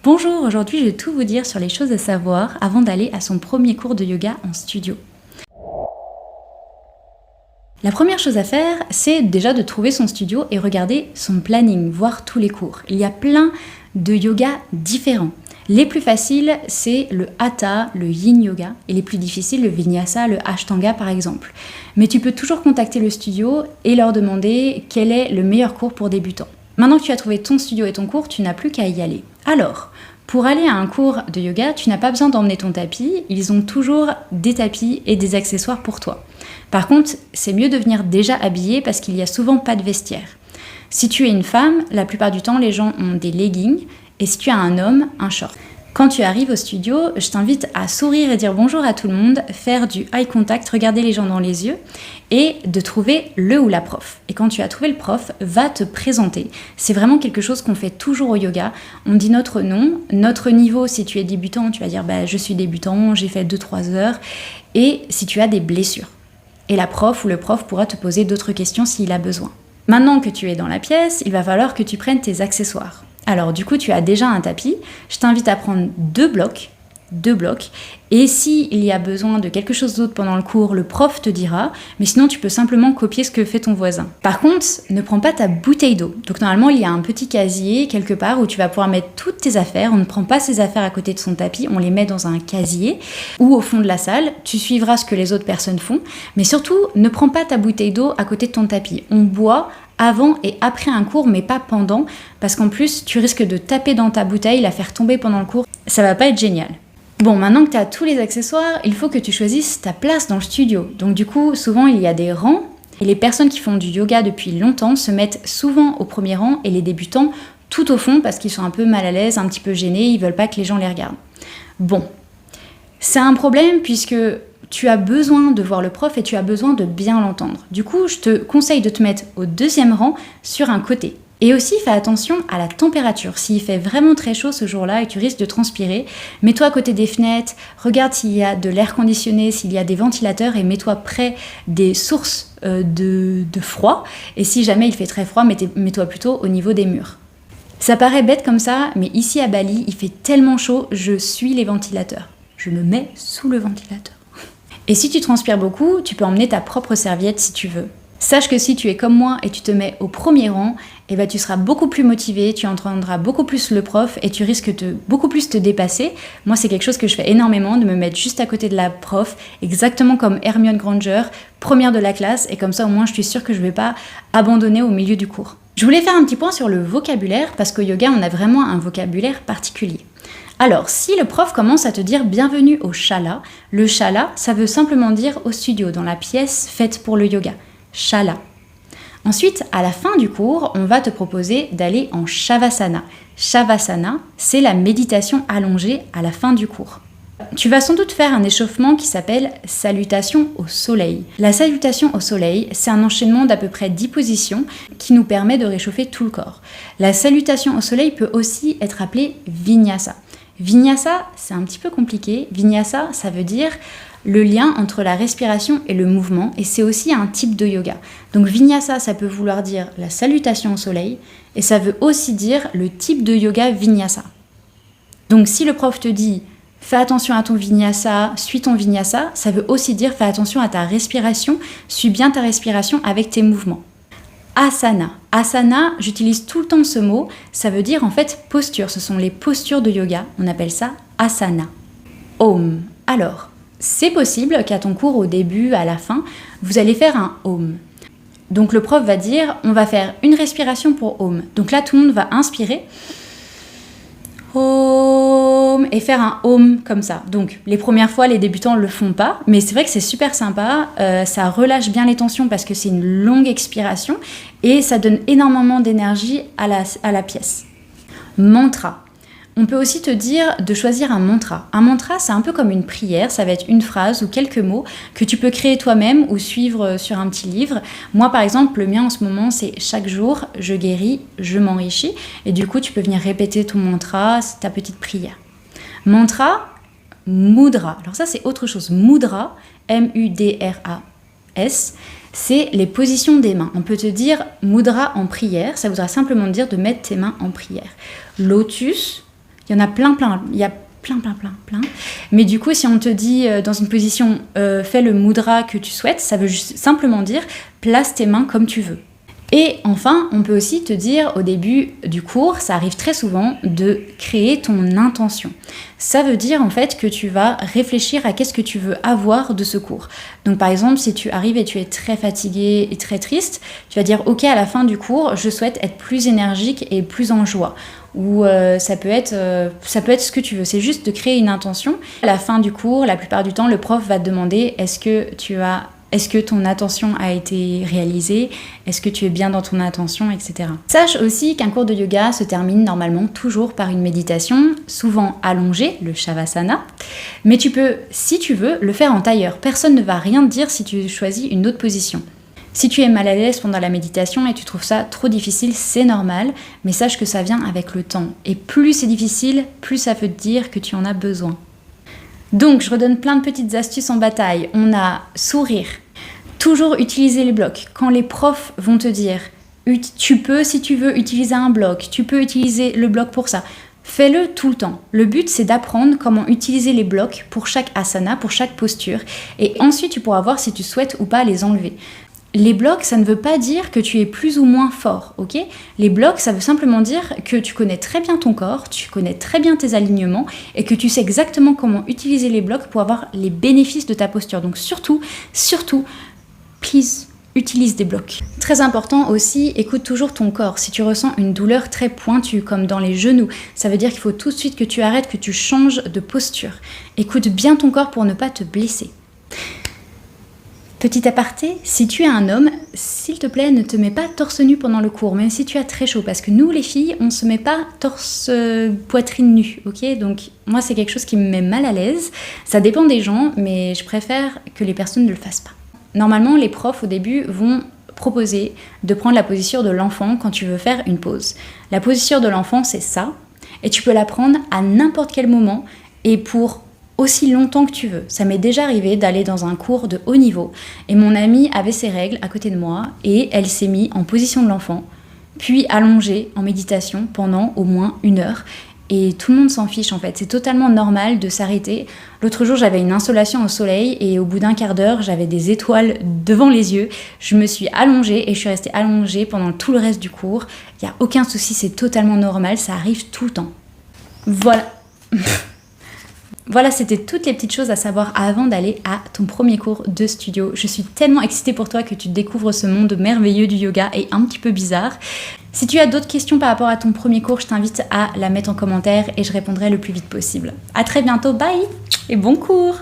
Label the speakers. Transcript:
Speaker 1: Bonjour, aujourd'hui je vais tout vous dire sur les choses à savoir avant d'aller à son premier cours de yoga en studio. La première chose à faire, c'est déjà de trouver son studio et regarder son planning, voir tous les cours. Il y a plein de yoga différents. Les plus faciles, c'est le Hatha, le Yin Yoga, et les plus difficiles, le Vinyasa, le Ashtanga par exemple. Mais tu peux toujours contacter le studio et leur demander quel est le meilleur cours pour débutants. Maintenant que tu as trouvé ton studio et ton cours, tu n'as plus qu'à y aller. Alors, pour aller à un cours de yoga, tu n'as pas besoin d'emmener ton tapis, ils ont toujours des tapis et des accessoires pour toi. Par contre, c'est mieux de venir déjà habillé parce qu'il n'y a souvent pas de vestiaire. Si tu es une femme, la plupart du temps, les gens ont des leggings, et si tu as un homme, un short. Quand tu arrives au studio, je t'invite à sourire et dire bonjour à tout le monde, faire du eye contact, regarder les gens dans les yeux et de trouver le ou la prof. Et quand tu as trouvé le prof, va te présenter. C'est vraiment quelque chose qu'on fait toujours au yoga. On dit notre nom, notre niveau. Si tu es débutant, tu vas dire je suis débutant, j'ai fait 2-3 heures. Et si tu as des blessures. Et la prof ou le prof pourra te poser d'autres questions s'il a besoin. Maintenant que tu es dans la pièce, il va falloir que tu prennes tes accessoires. Alors du coup, tu as déjà un tapis. Je t'invite à prendre deux blocs. Et s'il y a besoin de quelque chose d'autre pendant le cours, le prof te dira. Mais sinon, tu peux simplement copier ce que fait ton voisin. Par contre, ne prends pas ta bouteille d'eau. Donc normalement, il y a un petit casier quelque part où tu vas pouvoir mettre toutes tes affaires. On ne prend pas ses affaires à côté de son tapis. On les met dans un casier ou au fond de la salle. Tu suivras ce que les autres personnes font. Mais surtout, ne prends pas ta bouteille d'eau à côté de ton tapis. On boit avant et après un cours, mais pas pendant, parce qu'en plus, tu risques de taper dans ta bouteille, la faire tomber pendant le cours. Ça va pas être génial. Bon, maintenant que tu as tous les accessoires, il faut que tu choisisses ta place dans le studio. Donc du coup, souvent, il y a des rangs, et les personnes qui font du yoga depuis longtemps se mettent souvent au premier rang, et les débutants tout au fond, parce qu'ils sont un peu mal à l'aise, un petit peu gênés, ils veulent pas que les gens les regardent. Bon, c'est un problème, puisque tu as besoin de voir le prof et tu as besoin de bien l'entendre. Du coup, je te conseille de te mettre au deuxième rang sur un côté. Et aussi, fais attention à la température. S'il fait vraiment très chaud ce jour-là et que tu risques de transpirer, mets-toi à côté des fenêtres, regarde s'il y a de l'air conditionné, s'il y a des ventilateurs et mets-toi près des sources de froid. Et si jamais il fait très froid, mets-toi plutôt au niveau des murs. Ça paraît bête comme ça, mais ici à Bali, il fait tellement chaud, je suis les ventilateurs. Je me mets sous le ventilateur. Et si tu transpires beaucoup, tu peux emmener ta propre serviette si tu veux. Sache que si tu es comme moi et tu te mets au premier rang, tu seras beaucoup plus motivé, tu entendras beaucoup plus le prof et tu risques de beaucoup plus te dépasser. Moi, c'est quelque chose que je fais énormément, de me mettre juste à côté de la prof, exactement comme Hermione Granger, première de la classe, et comme ça au moins je suis sûre que je ne vais pas abandonner au milieu du cours. Je voulais faire un petit point sur le vocabulaire, parce qu'au yoga, on a vraiment un vocabulaire particulier. Alors, si le prof commence à te dire « bienvenue au Shala », le Shala, ça veut simplement dire au studio, dans la pièce faite pour le yoga. Shala. Ensuite, à la fin du cours, on va te proposer d'aller en Shavasana. Shavasana, c'est la méditation allongée à la fin du cours. Tu vas sans doute faire un échauffement qui s'appelle salutation au soleil. La salutation au soleil, c'est un enchaînement d'à peu près 10 positions qui nous permet de réchauffer tout le corps. La salutation au soleil peut aussi être appelée vinyasa. Vinyasa, c'est un petit peu compliqué. Vinyasa, ça veut dire le lien entre la respiration et le mouvement, et c'est aussi un type de yoga. Donc vinyasa, ça peut vouloir dire la salutation au soleil, et ça veut aussi dire le type de yoga vinyasa. Donc si le prof te dit « fais attention à ton vinyasa, suis ton vinyasa », ça veut aussi dire « fais attention à ta respiration, suis bien ta respiration avec tes mouvements ». Asana. Asana, j'utilise tout le temps ce mot, ça veut dire en fait posture, ce sont les postures de yoga, on appelle ça asana. Om. Alors, c'est possible qu'à ton cours, au début, à la fin, vous allez faire un Om. Donc le prof va dire, on va faire une respiration pour Om. Donc là, tout le monde va inspirer. Om, et faire un Om comme ça. Donc les premières fois, les débutants ne le font pas, mais c'est vrai que c'est super sympa, ça relâche bien les tensions parce que c'est une longue expiration et ça donne énormément d'énergie à la pièce. Mantra. On peut aussi te dire de choisir un mantra. Un mantra, c'est un peu comme une prière, ça va être une phrase ou quelques mots que tu peux créer toi-même ou suivre sur un petit livre. Moi, par exemple, le mien en ce moment, c'est « Chaque jour, je guéris, je m'enrichis ». Et du coup, tu peux venir répéter ton mantra, c'est ta petite prière. Mantra, mudra. Alors ça, c'est autre chose. Mudra, M-U-D-R-A-S, c'est les positions des mains. On peut te dire mudra en prière, ça voudra simplement dire de mettre tes mains en prière. Lotus, Il y en a plein. Il y a plein. Mais du coup, si on te dit dans une position, fais le mudra que tu souhaites, ça veut juste simplement dire place tes mains comme tu veux. Et enfin, on peut aussi te dire au début du cours, ça arrive très souvent, de créer ton intention. Ça veut dire en fait que tu vas réfléchir à qu'est-ce que tu veux avoir de ce cours. Donc par exemple, si tu arrives et tu es très fatigué et très triste, tu vas dire ok, à la fin du cours, je souhaite être plus énergique et plus en joie. Ou ça peut être ce que tu veux. C'est juste de créer une intention. À la fin du cours, la plupart du temps, le prof va te demander est-ce que ton attention a été réalisée? Est-ce que tu es bien dans ton attention, etc. Sache aussi qu'un cours de yoga se termine normalement toujours par une méditation, souvent allongée, le Shavasana. Mais tu peux, si tu veux, le faire en tailleur. Personne ne va rien te dire si tu choisis une autre position. Si tu es mal à l'aise pendant la méditation et tu trouves ça trop difficile, c'est normal, mais sache que ça vient avec le temps. Et plus c'est difficile, plus ça veut te dire que tu en as besoin. Donc, je redonne plein de petites astuces en bataille. On a sourire, toujours utiliser les blocs. Quand les profs vont te dire tu peux, si tu veux, utiliser un bloc, tu peux utiliser le bloc pour ça. Fais-le tout le temps. Le but, c'est d'apprendre comment utiliser les blocs pour chaque asana, pour chaque posture. Et ensuite, tu pourras voir si tu souhaites ou pas les enlever. Les blocs, ça ne veut pas dire que tu es plus ou moins fort, ok? Les blocs, ça veut simplement dire que tu connais très bien ton corps, tu connais très bien tes alignements et que tu sais exactement comment utiliser les blocs pour avoir les bénéfices de ta posture. Donc surtout, please, utilise des blocs. Très important aussi, écoute toujours ton corps. Si tu ressens une douleur très pointue, comme dans les genoux, ça veut dire qu'il faut tout de suite que tu arrêtes, que tu changes de posture. Écoute bien ton corps pour ne pas te blesser. Petit aparté, si tu es un homme, s'il te plaît, ne te mets pas torse nu pendant le cours, même si tu as très chaud, parce que nous, les filles, on se met pas torse poitrine nue, ok? Donc moi, c'est quelque chose qui me met mal à l'aise. Ça dépend des gens, mais je préfère que les personnes ne le fassent pas. Normalement, les profs, au début, vont proposer de prendre la posture de l'enfant quand tu veux faire une pause. La posture de l'enfant, c'est ça, et tu peux la prendre à n'importe quel moment, et pour aussi longtemps que tu veux. Ça m'est déjà arrivé d'aller dans un cours de haut niveau et mon amie avait ses règles à côté de moi et elle s'est mise en position de l'enfant, puis allongée en méditation pendant au moins 1 heure. Et tout le monde s'en fiche en fait, c'est totalement normal de s'arrêter. L'autre jour, j'avais une installation au soleil et au bout d'1 quart d'heure, j'avais des étoiles devant les yeux. Je me suis allongée et je suis restée allongée pendant tout le reste du cours. Il n'y a aucun souci, c'est totalement normal, ça arrive tout le temps. Voilà. Voilà, c'était toutes les petites choses à savoir avant d'aller à ton premier cours de studio. Je suis tellement excitée pour toi que tu découvres ce monde merveilleux du yoga et un petit peu bizarre. Si tu as d'autres questions par rapport à ton premier cours, je t'invite à la mettre en commentaire et je répondrai le plus vite possible. À très bientôt, bye et bon cours!